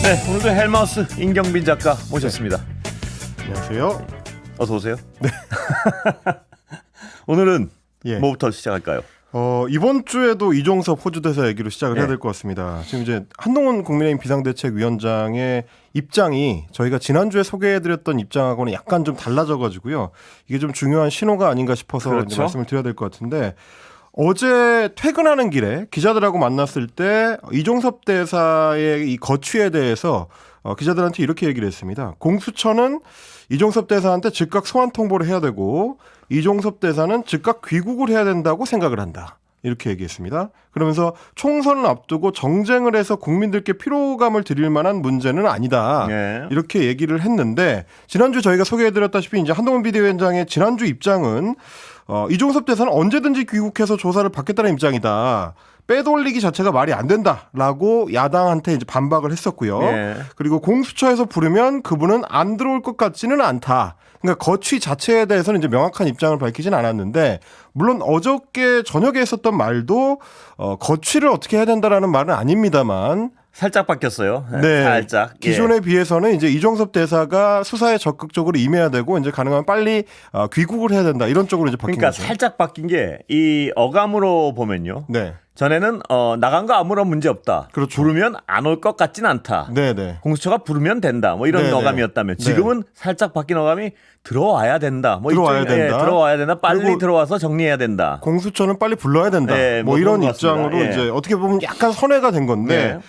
네, 오늘도 헬마우스 임경빈 작가 모셨습니다. 안녕하세요. 어서 오세요. 네. 오늘은 예. 뭐부터 시작할까요? 이번 주에도 이종섭 호주대사 얘기로 시작을 네. 해야 될 것 같습니다. 지금 이제 한동훈 국민의힘 비상대책위원장의 입장이 저희가 지난주에 소개해드렸던 입장하고는 약간 좀 달라져가지고요. 이게 좀 중요한 신호가 아닌가 싶어서 그렇죠. 이제 말씀을 드려야 될 것 같은데, 어제 퇴근하는 길에 기자들하고 만났을 때 이종섭 대사의 이 거취에 대해서 기자들한테 이렇게 얘기를 했습니다. 공수처는 이종섭 대사한테 즉각 소환 통보를 해야 되고 이종섭 대사는 즉각 귀국을 해야 된다고 생각을 한다. 이렇게 얘기했습니다. 그러면서 총선을 앞두고 정쟁을 해서 국민들께 피로감을 드릴 만한 문제는 아니다. 네. 이렇게 얘기를 했는데, 지난주 저희가 소개해드렸다시피 이제 한동훈 비대위원장의 지난주 입장은 이종섭 대사는 언제든지 귀국해서 조사를 받겠다는 입장이다. 빼돌리기 자체가 말이 안 된다라고 야당한테 이제 반박을 했었고요. 네. 그리고 공수처에서 부르면 그분은 안 들어올 것 같지는 않다. 그러니까 거취 자체에 대해서는 이제 명확한 입장을 밝히진 않았는데, 물론 어저께 저녁에 했었던 말도 거취를 어떻게 해야 된다라는 말은 아닙니다만, 살짝 바뀌었어요. 네, 살짝. 기존에 비해서는 이제 이종섭 대사가 수사에 적극적으로 임해야 되고 이제 가능하면 빨리 귀국을 해야 된다, 이런 쪽으로 이제 바뀐 그러니까 거죠. 살짝 바뀐 게 이 어감으로 보면요. 네, 전에는 나간 거 아무런 문제 없다. 그렇죠. 부르면 안 올 것 같진 않다. 네, 네. 공수처가 부르면 된다. 뭐 이런 네네. 어감이었다면 지금은 살짝 바뀐 어감이 들어와야 된다. 뭐 들어와야 이쪽에, 된다. 들어와야 된다. 빨리 그리고 들어와서 정리해야 된다. 공수처는 빨리 불러야 된다. 네, 뭐 뭐 이런 그런 것 같습니다. 입장으로 예. 이제 어떻게 보면 약간 선회가 된 건데, 네.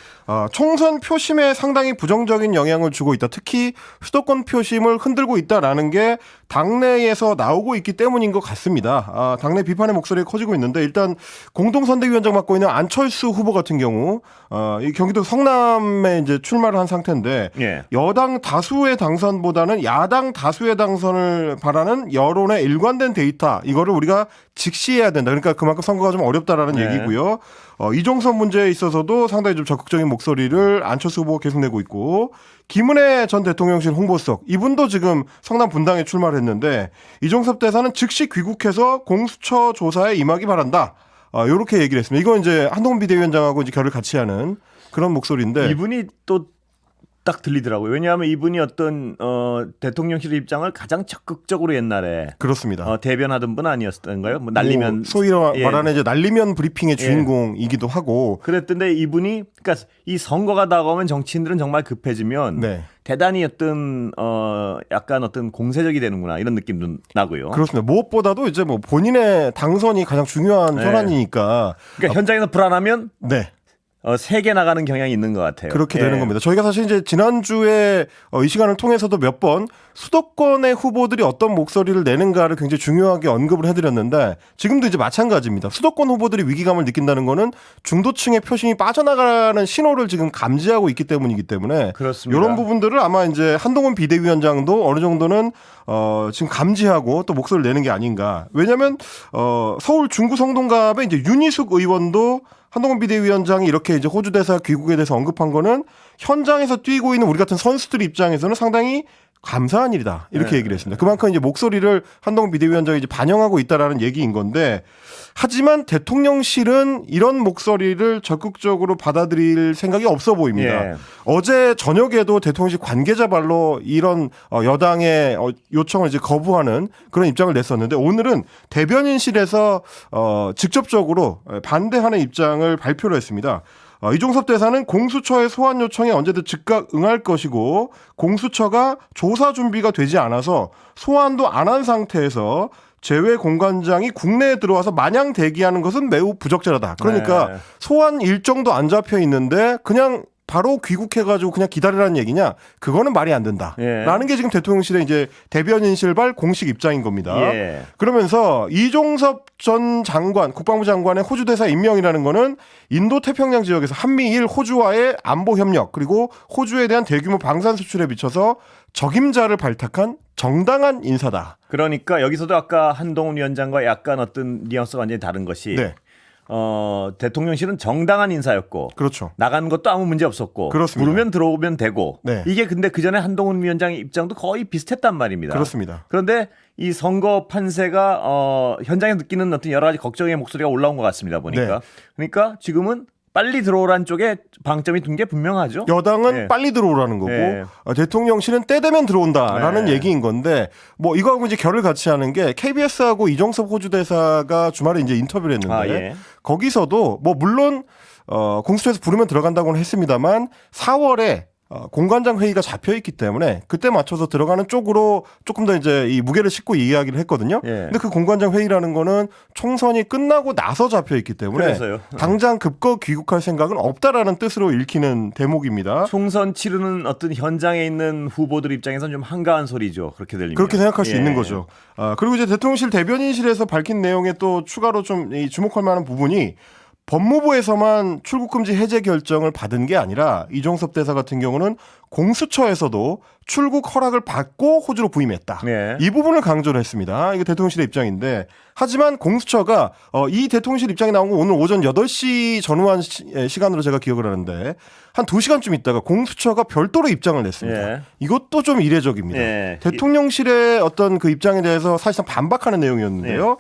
총선 표심에 상당히 부정적인 영향을 주고 있다. 특히 수도권 표심을 흔들고 있다라는 게 당내에서 나오고 있기 때문인 것 같습니다. 당내 비판의 목소리가 커지고 있는데, 일단 공동선대위원장 맡고 있는 안철수 후보 같은 경우 이 경기도 성남에 이제 출마를 한 상태인데, 예. 여당 다수의 당선보다는 야당 다수의 당선을 바라는 여론의 일관된 데이터, 이거를 우리가 직시해야 된다. 그러니까 그만큼 선거가 좀 어렵다라는 네. 얘기고요. 이종섭 문제에 있어서도 상당히 좀 적극적인 목소리를 안철수 후보가 계속 내고 있고, 김은혜 전 대통령실 홍보수석, 이분도 지금 성남 분당에 출마를 했는데, 이종섭 대사는 즉시 귀국해서 공수처 조사에 임하기 바란다. 이렇게 얘기를 했습니다. 이건 이제 한동훈 비대위원장하고 이제 결을 같이 하는 그런 목소리인데, 이분이 또 딱 들리더라고요. 왜냐하면 이분이 어떤 대통령실 입장을 가장 적극적으로 옛날에 그렇습니다. 대변하던 분 아니었던가요? 뭐 날리면 뭐 소위 예. 말하는 이제 날리면 브리핑의 주인공이기도 하고. 그랬던데 이분이 그러니까 이 선거가 다가오면 정치인들은 정말 급해지면 네. 대단히 어떤 약간 어떤 공세적이 되는구나 이런 느낌도 나고요. 그렇습니다. 무엇보다도 이제 뭐 본인의 당선이 가장 중요한 네. 현안이니까. 그러니까 현장에서 불안하면 네. 세게 나가는 경향이 있는 것 같아요. 그렇게 예. 되는 겁니다. 저희가 사실 이제 지난주에 이 시간을 통해서도 몇 번 수도권의 후보들이 어떤 목소리를 내는가를 굉장히 중요하게 언급을 해드렸는데, 지금도 이제 마찬가지입니다. 수도권 후보들이 위기감을 느낀다는 거는 중도층의 표심이 빠져나가는 신호를 지금 감지하고 있기 때문이기 때문에, 그렇습니다. 이런 부분들을 아마 이제 한동훈 비대위원장도 어느 정도는 지금 감지하고 또 목소리를 내는 게 아닌가. 왜냐하면 서울 중구 성동갑에 이제 윤희숙 의원도 한동훈 비대위원장이 이렇게 이제 호주 대사 귀국에 대해서 언급한 거는 현장에서 뛰고 있는 우리 같은 선수들 입장에서는 상당히 감사한 일이다, 이렇게 네. 얘기를 했습니다. 그만큼 이제 목소리를 한동훈 비대위원장이 이제 반영하고 있다라는 얘기인 건데, 하지만 대통령실은 이런 목소리를 적극적으로 받아들일 생각이 없어 보입니다. 예. 어제 저녁에도 대통령실 관계자 발로 이런 여당의 요청을 이제 거부하는 그런 입장을 냈었는데, 오늘은 대변인실에서 직접적으로 반대하는 입장을 발표를 했습니다. 이종섭 대사는 공수처의 소환 요청에 언제든 즉각 응할 것이고, 공수처가 조사 준비가 되지 않아서 소환도 안 한 상태에서 재외 공관장이 국내에 들어와서 마냥 대기하는 것은 매우 부적절하다. 그러니까 네. 소환 일정도 안 잡혀 있는데 그냥 바로 귀국해가지고 그냥 기다리라는 얘기냐? 그거는 말이 안 된다. 예. 라는 게 지금 대통령실의 이제 대변인실발 공식 입장인 겁니다. 예. 그러면서 이종섭 전 장관, 국방부 장관의 호주 대사 임명이라는 거는 인도 태평양 지역에서 한미일 호주와의 안보 협력, 그리고 호주에 대한 대규모 방산 수출에 비춰서 적임자를 발탁한 정당한 인사다. 그러니까 여기서도 아까 한동훈 위원장과 약간 어떤 뉘앙스가 완전히 다른 것이 네. 대통령실은 정당한 인사였고 그렇죠. 나간 것도 아무 문제 없었고 그렇습니다. 부르면 들어오면 되고 네. 이게 근데 그 전에 한동훈 위원장의 입장도 거의 비슷했단 말입니다. 그렇습니다. 그런데 이 선거 판세가 현장에 느끼는 어떤 여러 가지 걱정의 목소리가 올라온 것 같습니다. 보니까 네. 그러니까 지금은 빨리 들어오란 쪽에 방점이 둔 게 분명하죠. 여당은 예. 빨리 들어오라는 거고 예. 대통령실은 때 되면 들어온다라는 예. 얘기인 건데 뭐 이거하고 이제 결을 같이 하는 게 KBS하고 이종섭 호주대사가 주말에 이제 인터뷰를 했는데 아, 예. 거기서도 뭐 물론 공수처에서 부르면 들어간다고는 했습니다만 4월에 공관장 회의가 잡혀 있기 때문에 그때 맞춰서 들어가는 쪽으로 조금 더 이제 이 무게를 싣고 이야기를 했거든요. 예. 근데 그 공관장 회의라는 거는 총선이 끝나고 나서 잡혀 있기 때문에 그래서요. 당장 급거 귀국할 생각은 없다라는 뜻으로 읽히는 대목입니다. 총선 치르는 어떤 현장에 있는 후보들 입장에서는 좀 한가한 소리죠. 그렇게 들리면. 그렇게 생각할 수 예. 있는 거죠. 그리고 이제 대통령실 대변인실에서 밝힌 내용에 또 추가로 좀 주목할 만한 부분이 법무부에서만 출국금지 해제 결정을 받은 게 아니라 이종섭 대사 같은 경우는 공수처에서도 출국 허락을 받고 호주로 부임했다. 네. 이 부분을 강조를 했습니다. 이게 대통령실의 입장인데 하지만 공수처가 이 대통령실 입장이 나온 건 오늘 오전 8시 전후한 시간으로 제가 기억을 하는데 한 2시간쯤 있다가 공수처가 별도로 입장을 냈습니다. 예. 이것도 좀 이례적입니다. 예. 대통령실의 어떤 그 입장에 대해서 사실상 반박하는 내용이었는데요.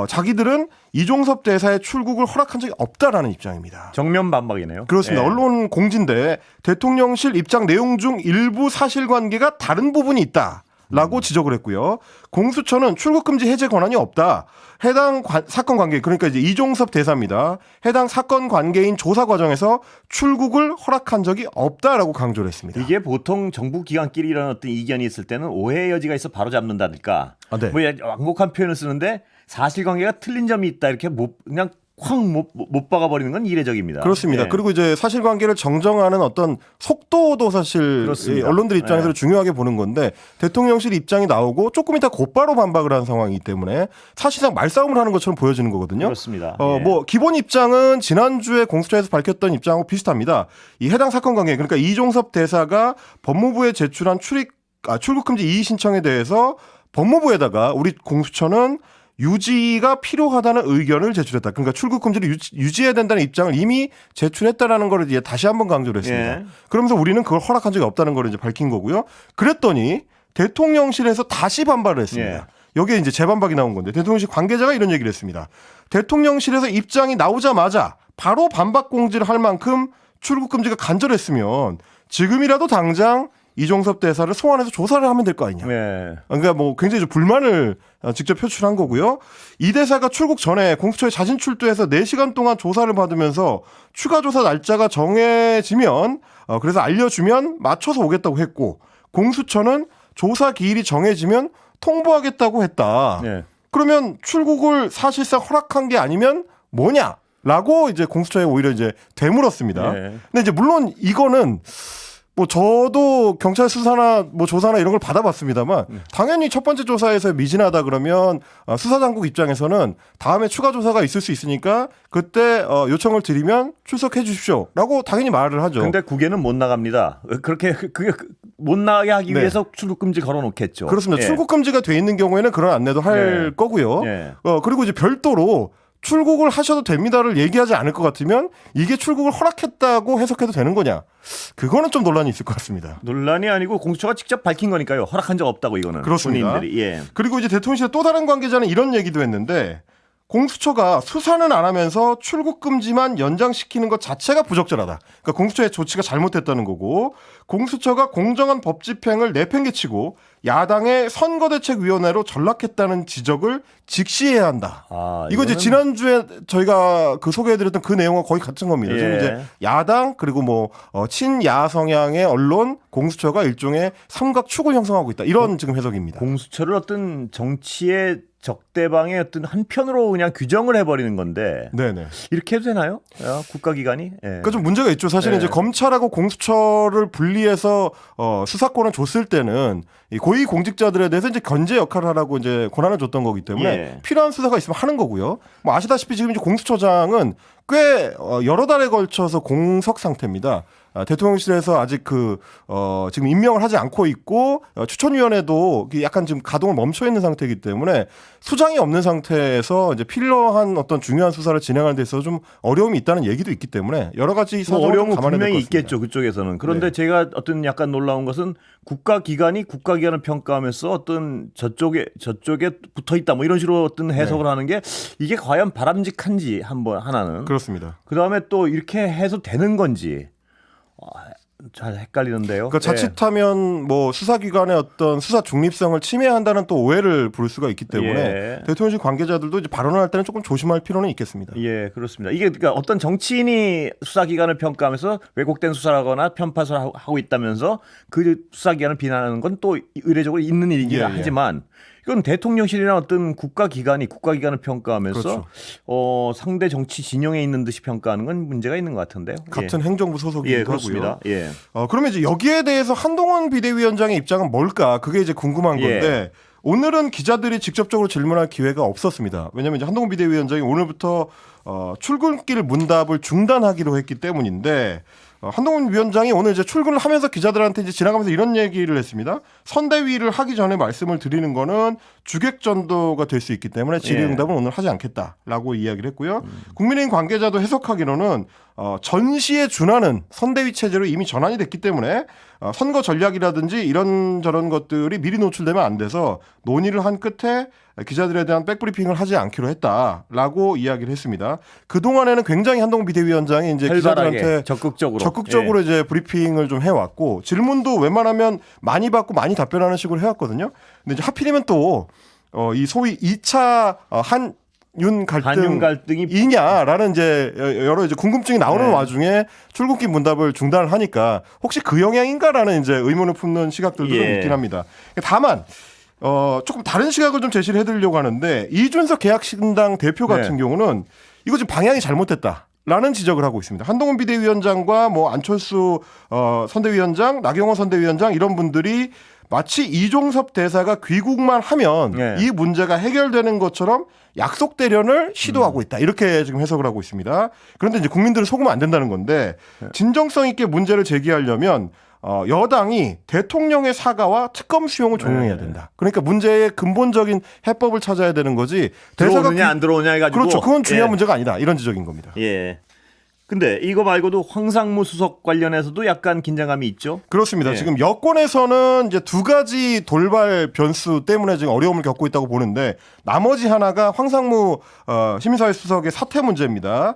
자기들은 이종섭 대사의 출국을 허락한 적이 없다라는 입장입니다. 정면 반박이네요. 그렇습니다. 예. 언론 공지인데 대통령실 입장 내용 중 일부 사실관계가 다른 부분이 있다라고 지적을 했고요. 공수처는 출국금지 해제 권한이 없다. 해당 사건 관계 그러니까 이제 이종섭 대사입니다. 해당 사건 관계인 조사 과정에서 출국을 허락한 적이 없다라고 강조를 했습니다. 이게 보통 정부 기관끼리 이런 어떤 이견이 있을 때는 오해의 여지가 있어 바로 잡는다니까. 네. 뭐 완곡한 표현을 쓰는데 사실관계가 틀린 점이 있다 이렇게 그냥 확 못 박아버리는 건 이례적입니다. 그렇습니다. 예. 그리고 이제 사실관계를 정정하는 어떤 속도도 사실 그렇습니다. 언론들 입장에서 예. 중요하게 보는 건데 대통령실 입장이 나오고 조금 이따 곧바로 반박을 한 상황이기 때문에 사실상 말싸움을 하는 것처럼 보여지는 거거든요. 그렇습니다. 예. 뭐 기본 입장은 지난주에 공수처에서 밝혔던 입장하고 비슷합니다. 이 해당 사건 관계 그러니까 이종섭 대사가 법무부에 제출한 출국금지 이의 신청에 대해서 법무부에다가 우리 공수처는 유지가 필요하다는 의견을 제출했다. 그러니까 출국 금지를 유지해야 된다는 입장을 이미 제출했다라는 걸 이제 다시 한번 강조를 했습니다. 예. 그러면서 우리는 그걸 허락한 적이 없다는 걸 이제 밝힌 거고요. 그랬더니 대통령실에서 다시 반발을 했습니다. 예. 여기에 이제 재반박이 나온 건데 대통령실 관계자가 이런 얘기를 했습니다. 대통령실에서 입장이 나오자마자 바로 반박 공지를 할 만큼 출국 금지가 간절했으면 지금이라도 당장 이종섭 대사를 소환해서 조사를 하면 될 거 아니냐. 예. 그러니까 뭐 굉장히 좀 불만을 직접 표출한 거고요. 이 대사가 출국 전에 공수처에 자진 출두해서 4시간 동안 조사를 받으면서 추가 조사 날짜가 정해지면 그래서 알려주면 맞춰서 오겠다고 했고 공수처는 조사 기일이 정해지면 통보하겠다고 했다. 예. 그러면 출국을 사실상 허락한 게 아니면 뭐냐라고 이제 공수처에 오히려 이제 되물었습니다. 예. 근데 이제 물론 이거는 뭐 저도 경찰 수사나 뭐 조사나 이런 걸 받아봤습니다만 당연히 첫 번째 조사에서 미진하다 그러면 수사당국 입장에서는 다음에 추가 조사가 있을 수 있으니까 그때 요청을 드리면 출석해 주십시오라고 당연히 말을 하죠. 근데 국외는 못 나갑니다. 그렇게 그게 못 나가게 하기 네. 위해서 출국 금지 걸어 놓겠죠. 그렇습니다. 예. 출국 금지가 돼 있는 경우에는 그런 안내도 할 네. 거고요. 예. 그리고 이제 별도로 출국을 하셔도 됩니다를 얘기하지 않을 것 같으면 이게 출국을 허락했다고 해석해도 되는 거냐? 그거는 좀 논란이 있을 것 같습니다. 논란이 아니고 공수처가 직접 밝힌 거니까요. 허락한 적 없다고 이거는. 그렇습니다. 본인들이. 예. 그리고 이제 대통령실의 또 다른 관계자는 이런 얘기도 했는데 공수처가 수사는 안 하면서 출국 금지만 연장시키는 것 자체가 부적절하다. 그러니까 공수처의 조치가 잘못됐다는 거고 공수처가 공정한 법 집행을 내팽개치고 야당의 선거대책위원회로 전락했다는 지적을 직시해야 한다. 이거 이제 지난주에 저희가 그 소개해드렸던 그 내용과 거의 같은 겁니다. 예. 지금 이제 야당 그리고 뭐 친야 성향의 언론 공수처가 일종의 삼각축을 형성하고 있다. 이런 지금 해석입니다. 공수처를 어떤 정치의 적대방의 어떤 한편으로 그냥 규정을 해버리는 건데 네네. 이렇게 해도 되나요? 국가기관이? 예. 그러니까 좀 문제가 있죠. 사실은 네. 이제 검찰하고 공수처를 분리해서 수사권을 줬을 때는 이 고위 공직자들에 대해서 이제 견제 역할을 하라고 이제 권한을 줬던 거기 때문에 예. 필요한 수사가 있으면 하는 거고요. 뭐 아시다시피 지금 이제 공수처장은 꽤 여러 달에 걸쳐서 공석 상태입니다. 대통령실에서 아직 지금 임명을 하지 않고 있고 추천위원회도 약간 지금 가동을 멈춰 있는 상태이기 때문에 수장이 없는 상태에서 이제 필요한 어떤 중요한 수사를 진행하는 데 있어서 좀 어려움이 있다는 얘기도 있기 때문에 여러 가지 사정을 어려움은 감안해야 될 분명히 것 같습니다. 있겠죠 그쪽에서는. 그런데 네. 제가 어떤 약간 놀라운 것은 국가기관이 국가기관을 평가하면서 어떤 저쪽에 붙어 있다 뭐 이런 식으로 어떤 해석을 하는 게 이게 과연 바람직한지 한번 하나는. 그렇습니다. 그 다음에 또 이렇게 해서 되는 건지 잘 헷갈리는데요. 그러니까 자칫하면 뭐 수사기관의 어떤 수사 중립성을 침해한다는 또 오해를 부를 수가 있기 때문에 예. 대통령실 관계자들도 이제 발언을 할 때는 조금 조심할 필요는 있겠습니다. 예, 그렇습니다. 이게 그러니까 어떤 정치인이 수사기관을 평가하면서 왜곡된 수사하거나 편파를 하고 있다면서 그 수사기관을 비난하는 건 또 의례적으로 있는 일이긴 예, 예. 하지만 이건 대통령실이나 어떤 국가기관이 국가기관을 평가하면서 그렇죠. 상대 정치 진영에 있는 듯이 평가하는 건 문제가 있는 것 같은데요. 같은 행정부 소속이기도 예, 하고요. 그렇습니다. 예. 그러면 이제 여기에 대해서 한동훈 비대위원장의 입장은 뭘까? 그게 이제 궁금한 예. 건데 오늘은 기자들이 직접적으로 질문할 기회가 없었습니다. 왜냐하면 이제 한동훈 비대위원장이 오늘부터 출근길 문답을 중단하기로 했기 때문인데 한동훈 위원장이 오늘 이제 출근을 하면서 기자들한테 이제 지나가면서 이런 얘기를 했습니다. 선대위를 하기 전에 말씀을 드리는 거는 주객전도가 될 수 있기 때문에 질의응답은 오늘 하지 않겠다라고 이야기를 했고요. 국민의힘 관계자도 해석하기로는 전시에 준하는 선대위 체제로 이미 전환이 됐기 때문에 선거 전략이라든지 이런저런 것들이 미리 노출되면 안 돼서 논의를 한 끝에 기자들에 대한 백브리핑을 하지 않기로 했다라고 이야기를 했습니다. 그동안에는 굉장히 한동훈 비대위원장이 이제 기자들한테 적극적으로 이제 브리핑을 좀 해왔고 질문도 웬만하면 많이 받고 많이 답변하는 식으로 해왔거든요. 근데 이제 하필이면 또 이 소위 2차 한윤 갈등이 이냐라는 이제 여러 이제 궁금증이 나오는 와중에 출국길 문답을 중단을 하니까 혹시 그 영향인가라는 이제 의문을 품는 시각들도 좀 있긴 합니다. 다만 조금 다른 시각을 좀 제시를 해드리려고 하는데 이준석 계약신당 대표 같은 경우는 이거 지금 방향이 잘못됐다. 라는 지적을 하고 있습니다. 한동훈 비대위원장과 뭐 안철수 선대위원장, 나경원 선대위원장 이런 분들이 마치 이종섭 대사가 귀국만 하면 이 문제가 해결되는 것처럼 약속 대련을 시도하고 있다. 이렇게 지금 해석을 하고 있습니다. 그런데 이제 국민들은 속으면 안 된다는 건데 진정성 있게 문제를 제기하려면 여당이 대통령의 사과와 특검 수용을 종용해야 된다. 그러니까 문제의 근본적인 해법을 찾아야 되는 거지. 들어오느냐 안 들어오냐 해가지고. 그렇죠. 그건 중요한 문제가 아니다. 이런 지적인 겁니다. 예. 근데 이거 말고도 황상무 수석 관련해서도 약간 긴장감이 있죠? 그렇습니다. 지금 여권에서는 이제 두 가지 돌발 변수 때문에 지금 어려움을 겪고 있다고 보는데 나머지 하나가 황상무 시민사회 수석의 사퇴 문제입니다.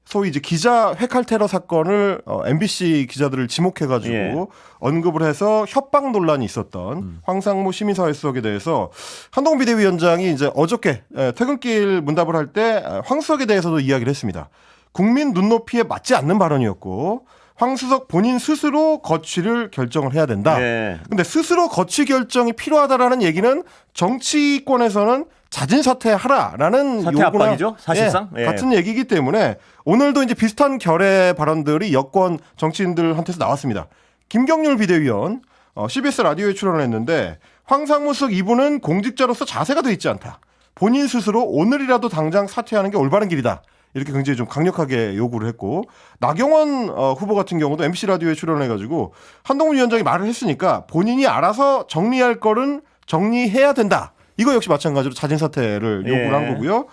소위 이제 기자 회칼 테러 사건을 MBC 기자들을 지목해가지고 언급을 해서 협박 논란이 있었던 황상무 시민사회 수석에 대해서 한동훈 비대위원장이 이제 어저께 퇴근길 문답을 할 때 황 수석에 대해서도 이야기를 했습니다. 국민 눈높이에 맞지 않는 발언이었고 황 수석 본인 스스로 거취를 결정을 해야 된다. 근데 스스로 거취 결정이 필요하다라는 얘기는 정치권에서는 자진 사퇴하라라는 사퇴 압박이죠, 사실상. 같은 얘기이기 때문에 오늘도 이제 비슷한 결의 발언들이 여권 정치인들한테서 나왔습니다. 김경률 비대위원 CBS 라디오에 출연을 했는데 황상무 수석 이분은 공직자로서 자세가 돼 있지 않다. 본인 스스로 오늘이라도 당장 사퇴하는 게 올바른 길이다. 이렇게 굉장히 좀 강력하게 요구를 했고 나경원 후보 같은 경우도 MC 라디오에 출연해가지고 한동훈 위원장이 말을 했으니까 본인이 알아서 정리할 거는 정리해야 된다. 이거 역시 마찬가지로 자진 사퇴를 요구를 한 거고요.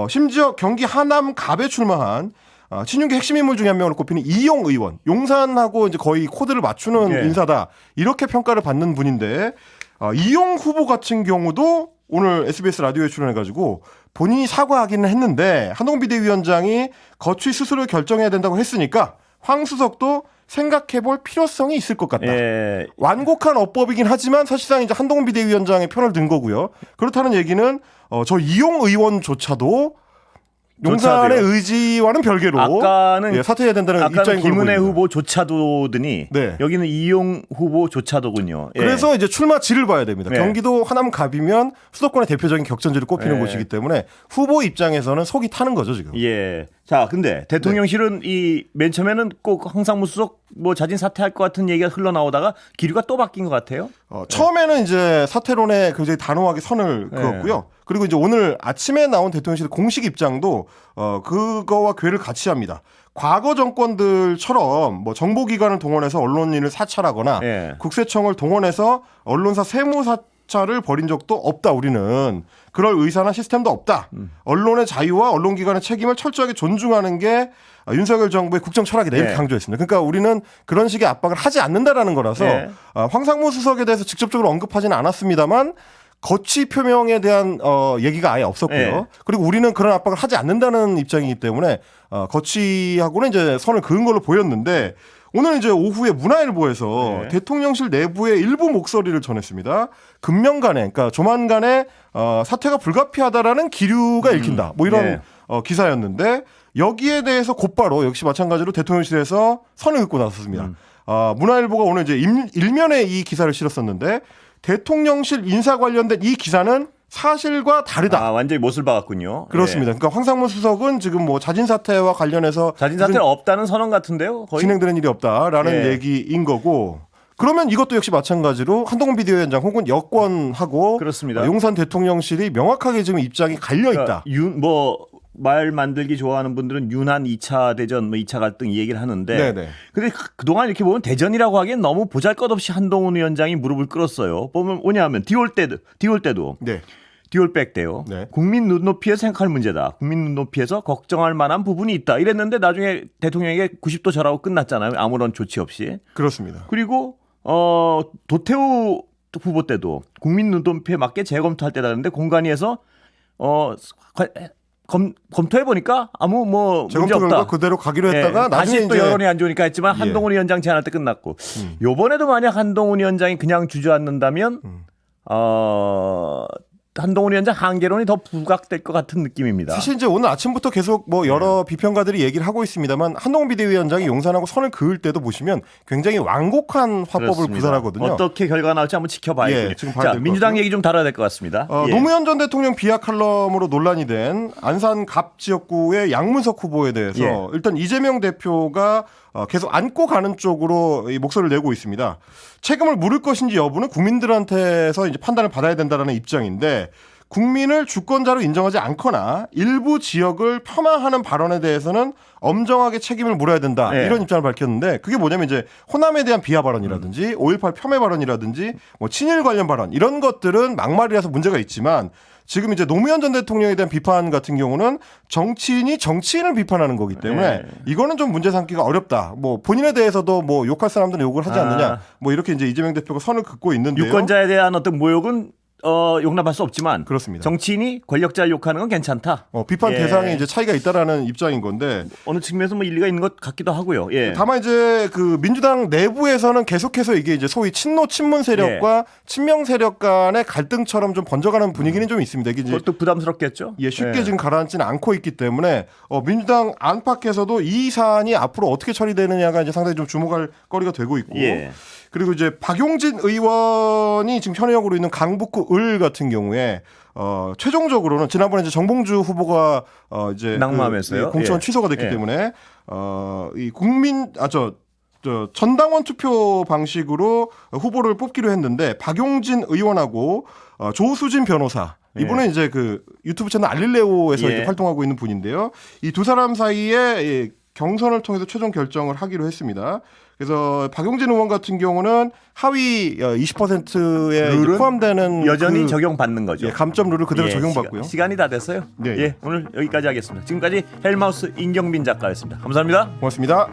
심지어 경기 하남 갑에 출마한 친윤계 핵심 인물 중에 한 명으로 꼽히는 이용 의원, 용산하고 이제 거의 코드를 맞추는 인사다. 이렇게 평가를 받는 분인데 이용 후보 같은 경우도 오늘 SBS 라디오에 출연해가지고 본인이 사과하기는 했는데 한동훈 비대위원장이 거취 스스로 결정해야 된다고 했으니까 황 수석도 생각해볼 필요성이 있을 것 같다. 완곡한 어법이긴 하지만 사실상 이제 한동훈 비대위원장의 편을 든 거고요. 그렇다는 얘기는 저 이용 의원조차도 용산의 의지와는 별개로 아까는 사퇴해야 된다는 입장인 김은혜 후보조차도더니 여기는 이용 후보조차도군요. 그래서 이제 출마지를 봐야 됩니다. 경기도 하남 갑이면 수도권의 대표적인 격전지를 꼽히는 곳이기 때문에 후보 입장에서는 속이 타는 거죠 지금. 자, 근데 대통령실은 이 맨 처음에는 꼭 황상무 수석 뭐 자진 사퇴할 것 같은 얘기가 흘러나오다가 기류가 또 바뀐 것 같아요. 처음에는 이제 사퇴론에 굉장히 단호하게 선을 그었고요. 그리고 이제 오늘 아침에 나온 대통령실 공식 입장도 그거와 괴를 같이 합니다. 과거 정권들처럼 뭐 정보기관을 동원해서 언론인을 사찰하거나 국세청을 동원해서 언론사 세무 사찰을 벌인 적도 없다. 우리는 그럴 의사나 시스템도 없다. 언론의 자유와 언론기관의 책임을 철저하게 존중하는 게 윤석열 정부의 국정 철학이다. 이렇게 강조했습니다. 그러니까 우리는 그런 식의 압박을 하지 않는다라는 거라서 황상무 수석에 대해서 직접적으로 언급하지는 않았습니다만 거취 표명에 대한 얘기가 아예 없었고요. 그리고 우리는 그런 압박을 하지 않는다는 입장이기 때문에 거취하고는 이제 선을 그은 걸로 보였는데 오늘 이제 오후에 문화일보에서 대통령실 내부의 일부 목소리를 전했습니다. 금명간에, 그러니까 조만간에 사퇴가 불가피하다라는 기류가 읽힌다. 뭐 이런 기사였는데 여기에 대해서 곧바로 역시 마찬가지로 대통령실에서 선을 긋고 나섰습니다. 문화일보가 오늘 이제 일면에 이 기사를 실었었는데 대통령실 인사 관련된 이 기사는 사실과 다르다. 완전히 못을 박았군요. 그렇습니다. 그러니까 황상무 수석은 지금 뭐 자진 사퇴와 관련해서 자진 사퇴는 없다는 선언 같은데요. 거의? 진행되는 일이 없다라는 얘기인 거고. 그러면 이것도 역시 마찬가지로 한동훈 비대위원장 혹은 여권하고 그렇습니다. 용산 대통령실이 명확하게 지금 입장이 갈려 있다. 말 만들기 좋아하는 분들은 윤한 2차 대전, 2차 갈등 이 얘기를 하는데 근데 그동안 이렇게 보면 대전이라고 하기엔 너무 보잘것없이 한동훈 위원장이 무릎을 꿇었어요. 보면 뭐냐면 디올 때도 디올백 때요. 국민 눈높이에 생각할 문제다. 국민 눈높이에서 걱정할 만한 부분이 있다. 이랬는데 나중에 대통령에게 90도 절하고 끝났잖아요. 아무런 조치 없이. 그렇습니다. 그리고 도태우 후보 때도 국민 눈높이에 맞게 재검토할 때라는데 공관위에서 검토해 보니까 아무 뭐 문제 없다. 그대로 가기로 했다가 나중에 다시 또 여론이 안 좋으니까 했지만 한동훈 위원장 제안할 때 끝났고 요번에도 만약 한동훈 위원장이 그냥 주저앉는다면 한동훈 위원장 한계론이 더 부각될 것 같은 느낌입니다. 사실 이제 오늘 아침부터 계속 뭐 여러 비평가들이 얘기를 하고 있습니다만 한동훈 비대위원장이 용산하고 선을 그을 때도 보시면 굉장히 완곡한 화법을 구사하거든요. 어떻게 결과가 나올지 한번 지켜봐야겠네요. 지금 봐야 될 민주당 얘기 좀 다뤄야 될 것 같습니다. 노무현 전 대통령 비하 칼럼으로 논란이 된 안산 갑 지역구의 양문석 후보에 대해서 일단 이재명 대표가 계속 안고 가는 쪽으로 이 목소리를 내고 있습니다. 책임을 물을 것인지 여부는 국민들한테서 이제 판단을 받아야 된다는 입장인데 국민을 주권자로 인정하지 않거나 일부 지역을 폄하하는 발언에 대해서는 엄정하게 책임을 물어야 된다. 이런 입장을 밝혔는데 그게 뭐냐면 이제 호남에 대한 비하 발언이라든지 5.18 폄훼 발언이라든지 뭐 친일 관련 발언 이런 것들은 막말이라서 문제가 있지만 지금 이제 노무현 전 대통령에 대한 비판 같은 경우는 정치인이 정치인을 비판하는 거기 때문에 이거는 좀 문제 삼기가 어렵다. 뭐 본인에 대해서도 뭐 욕할 사람들은 욕을 하지 않느냐. 뭐 이렇게 이제 이재명 대표가 선을 긋고 있는데요. 유권자에 대한 어떤 모욕은 용납할 수 없지만 그렇습니다. 정치인이 권력자를 욕하는 건 괜찮다. 비판 대상에 이제 차이가 있다라는 입장인 건데 어느 측면에서 뭐 일리가 있는 것 같기도 하고요. 다만 이제 그 민주당 내부에서는 계속해서 이게 이제 소위 친노 친문 세력과 친명 세력 간의 갈등처럼 좀 번져가는 분위기는 좀 있습니다. 이게 그것도 부담스럽겠죠. 쉽게 지금 가라앉지는 않고 있기 때문에 민주당 안팎에서도 이 사안이 앞으로 어떻게 처리되느냐가 이제 상당히 좀 주목할 거리가 되고 있고. 그리고 이제 박용진 의원이 지금 현역으로 있는 강북구 을 같은 경우에 최종적으로는 지난번에 이제 정봉주 후보가 이제 낙마하면서요. 공천 취소가 됐기 때문에 이 전당원 투표 방식으로 후보를 뽑기로 했는데 박용진 의원하고 조수진 변호사 이분은 이제 그 유튜브 채널 알릴레오에서 이제 활동하고 있는 분인데요. 이 두 사람 사이에 경선을 통해서 최종 결정을 하기로 했습니다. 그래서 박용진 의원 같은 경우는 하위 20%에 포함되는 여전히 적용받는 거죠. 감점 룰을 그대로 적용받고요. 시간이 다 됐어요. 오늘 여기까지 하겠습니다. 지금까지 헬마우스 임경빈 작가였습니다. 감사합니다. 고맙습니다.